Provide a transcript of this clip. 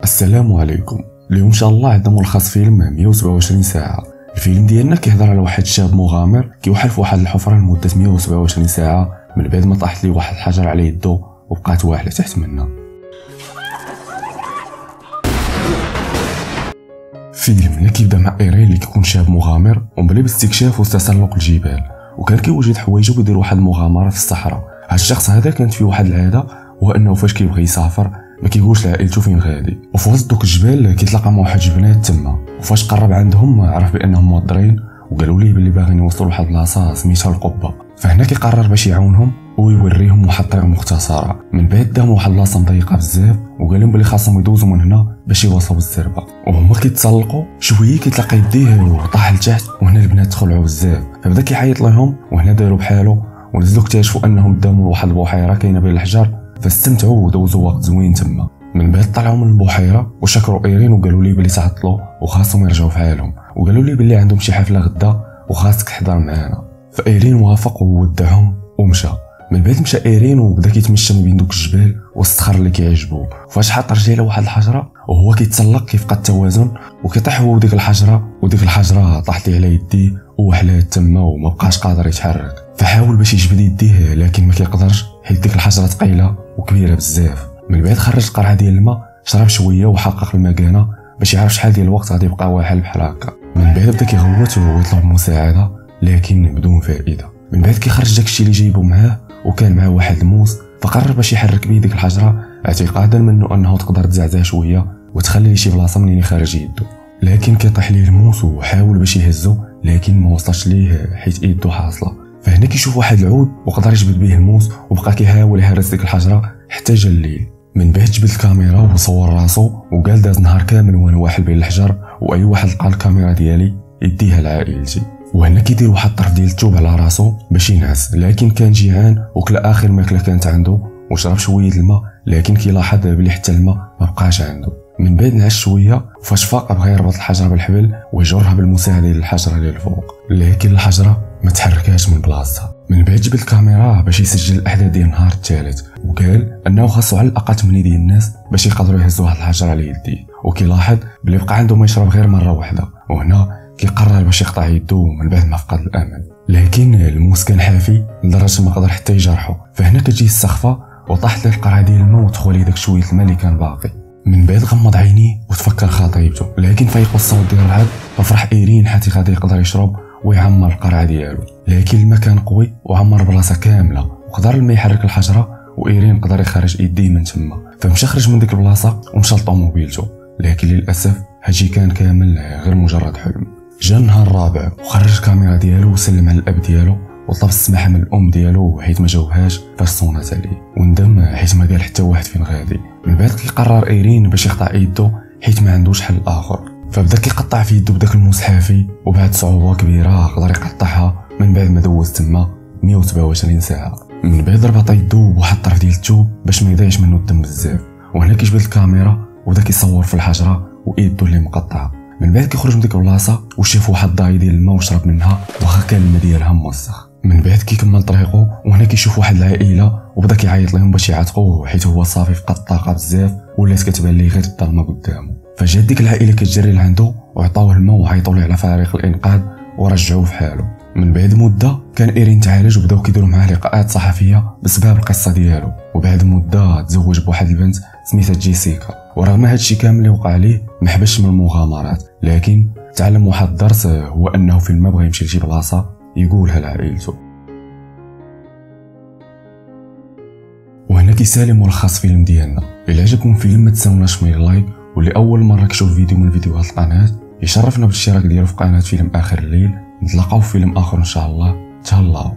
السلام عليكم. اليوم ان شاء الله عندنا ملخص فيلم 127 ساعه. الفيلم ديالنا كيهضر على واحد الشاب مغامر كيوحل في واحد الحفره لمده 127 ساعه من بعد ما طاحت ليه واحد الحجر على يدو وبقات واحله تحت منها. فيلمنا كيبدا مع ايرين اللي كيكون شاب مغامر ومبلي باستكشاف وتسلق الجبال، وكان كيوجد حوايجو ويدير واحد المغامره في الصحراء. هاد الشخص هذا كانت فيه واحد العاده، هو انه فاش كيبغي يسافر ما كيقولش لعائلته فين غادي، وفي وسط دوك الجبال كيتلاقى مع واحد البنات تما، وفاش قرب عندهم عرف بانهم موضرين وقالوا ليه بلي باغيين يوصلوا لواحد البلاصه سميتها القبه. فهنا كيقرر باش يعاونهم ويوريهم واحد الطريق مختصره. من بعد داهم واحد البلاصه مضيقه بزاف وقال لهم بلي خاصهم يدوزوا من هنا باش يوصلوا للزربه، وهما كيتسلقوا شويه كيتلقى يديه وطاح لتحت، وهنا البنات تخلعوا بزاف فبدا كيعيط لهم، وهنا داروا بحالو ونزلوا اكتشفوا انهم قدامهم واحد البحيره كاينه بين الحجر، فاستمتعوا ودوزوا وقت زوين تما. من بعد طلعوا من البحيره وشكروا ايرين وقالوا لي بلي تعطلوا وخاصهم يرجعوا في حالهم، وقالوا لي بلي عندهم شي حفله غدا وخاصك تحضر معانا. فايرين وافق وودعهم ومشى. من بعد مشى ايرين وبدا كيتمشى ما بين دوك الجبال والصخر اللي كيعجبو، فاش حط رجليه لواحد الحجره وهو كيتسلق كيفقد التوازن وكيطيح هو وديك الحجره، وديك الحجره طاحت ليه على يديه ووحلات تما وما بقاش قادر يتحرك. فحاول باش يجبد يديه لكن ما كيقدرش حيت ديك الحجره ثقيله وكبيره بزاف. من بعد خرج قرعه ديال الماء، شرب شويه وحقق المكانه باش يعرف شحال ديال الوقت غادي يبقى واحل بحال هكا. من بعد بدا كيغوت ويطلب مساعده لكن بدون فائده. من بعد كيخرج داكشي اللي جايبو معاه وكان معاه واحد الموس، فقرر باش يحرك بيه ديك الحجره اعتقادا منه انه تقدر تزعزع شويه وتخلي ليه شي بلاصه منين يخرج يدو، لكن كيطيح ليه الموس وحاول باش يهزو لكن ما وصلش ليه حيت يدو حاصله. فهنا كيشوف واحد العود وقدر يجبد به الموس وبقى كيحاول يهرس ديك الحجره حتى جا الليل. من بعد جبد الكاميرا وصور راسو وقال داز نهار كامل وانا واحل بين الحجر، واي واحد لقى الكاميرا ديالي يديها لعائلتي. وهنا كيدير واحد الطرف ديال الثوب على راسو باش ينعس، لكن كان جيعان وكلا اخر ماكله كانت عنده وشرب شويه الماء، لكن كيلاحظ بلي حتى الماء ما بقاش عنده. من بعد نعس شويه فاش فاق بغى يربط الحجره بالحبل ويجرها بالمساعده ديال الحجره للفوق، لكن الحجره ما تحركاش من بلاصتها. من بعد جبد الكاميرا باش يسجل الاحداث ديال النهار الثالث، وقال انه خاصو على الاقل 8 ديال الناس باش يقدروا يهزوا هاد الحجره على يديه، وكيلاحظ بلي بقى عنده ما يشرب غير مره واحده. وهنا كيقرر باش يقطع يدو من بعد ما فقد الامل، لكن الموس كان حافي لدرجه ما قدر حتى يجرحه. فهنا كتجي السخفه وطاحت ليه القرعه ديال الماء ودخل ليه داك شويه الماء اللي كان باقي. من بعد غمض عينيه وتفكر خطيبته، لكن فيقوا الصوت ديال الرعد ففرح ايرين حتى غادي يقدر يشرب ويعمر القرعه ديالو، لكن الماء كان قوي وعمر بلاصه كامله وقدر الماء يحرك الحجره، وايرين قدر يخرج يديه من تما. فمشى خرج من ديك البلاصه ومشى لطوموبيلته، لكن للاسف هادشي كان كامل غير مجرد حلم. جا النهار الرابع وخرج الكاميرا ديالو وسلم على الاب ديالو وطلب السماح من الام ديالو حيت ما جاوبهاش فاش صونات عليه، وندم حيت ما قال حتى واحد فين غادي. من بعد كيقرر ايرين باش يقطع يدو حيت ما عندوش حل اخر، فبدا كيقطع في يدو بداك الموس حافي، وبعد صعوبه كبيره قدر يقطعها من بعد ما دوز تما 127 ساعه. من بعد ربط يدو بواحد الطرف ديال الثوب باش ما يضيعش منه الدم بزاف، وهنا كيجبد الكاميرا وبدا كيصور في الحجره ويدو اللي مقطعه. من بعد كيخرج من ديك البلاصه وشاف واحد الضاي ديال الماء وشرب منها واخا كان الماء ديالها موسخ. من بعد كيكمل طريقه وهنا كيشوف واحد العائله وبدا كيعيط لهم باش يعاتقوه حيت هو صافي فقد الطاقه بزاف ولات كتبان ليه غير الظلمه قدامه. فجات ديك العائله كتجري لعندو وعطاوه الماء وعيطوا ليه على فريق الانقاذ ورجعوه في حاله. من بعد مده كان ايرين تعالج وبداو كيديروا معاه لقاءات صحفيه بسبب القصه ديالو، وبعد مده تزوج بواحد البنت سميتها جيسيكا. ورغم هادشي كامل اللي وقع ليه ما حبش من المغامرات، لكن تعلم واحد الدرس هو انه فين ما بغى يمشي لشي بلاصه يقولها لعائلته. وهنا كيسالي ملخص فيلم ديالنا. الا عجبكم الفيلم ما تنساوناش من اللايك، واللي اول مره كيشوف فيديو من فيديوهات القناه يشرفنا بالاشتراك ديالو في قناه فيلم اخر الليل. نتلاقاو في فيلم اخر ان شاء الله. تهلاو.